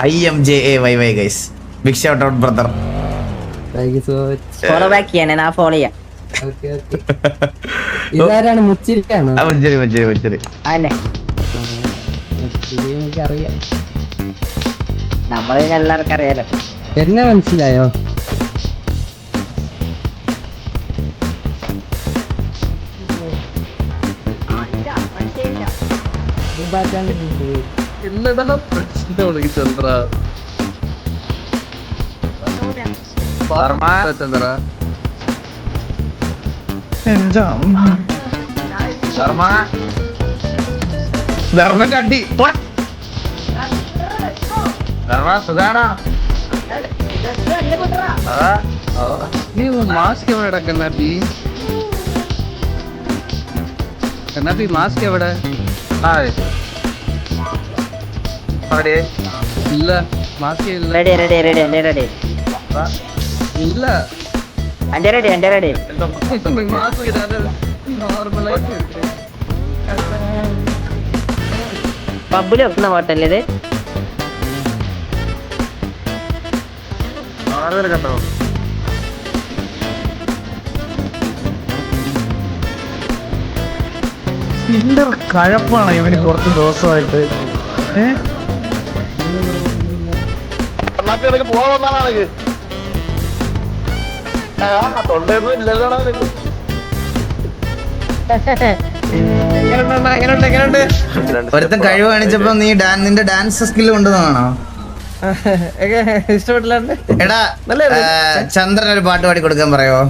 IMJAYY guys. Big shout out brother. Thank you so much. Follow back ചെയ്യാൻ ഞാൻ follow ചെയ്യാം. Okay okay. ഇതാരാണ്? മുച്ചിരിക്കാണോ? മഞ്ചേരി മഞ്ചേരി. അതന്നെ മുച്ചിരി എനിക്കറിയാം. നമ്മള് എല്ലാവർക്കും അറിയാലോ. എന്നെ മനസ്സിലായോ? എന്നടാ പ്രശ്നം ചന്ദ്ര? ചന്ദ്ര ധർമ്മന്റെ അടി. നീ മാസ്ക് എവിടെ കണ്ണാപ്പി? കണ്ണാപ്പി മാസ്ക് എവിടെ? ഇല്ല മാസ്ക് ഇല്ല. റെഡി റെഡി റെഡി എന്റെ റെഡി ഇല്ല എന്റെ റെഡി എന്റെ റെഡി. മാസ്ക് ഇടാതെ നോർമലായിട്ട് പബ്ബിൽ വെക്കുന്ന പാട്ടല്ലേ ഇത്? കണ്ടോ? ഇതിന്റെ കഴപ്പാണ് ഇവന് കുറച്ച് ദിവസമായിട്ട്. ഒരുത്തൻ കഴിവ് കാണിച്ചപ്പോ നീ നിന്റെ ഡാൻസ് സ്കില്ല് കൊണ്ടുവന്നാണോ? ഇഷ്ടപ്പെട്ടില്ലാണ്ട് എടാ ചന്ദ്രൻ ഒരു പാട്ട് പാടി കൊടുക്കാൻ പറയോ?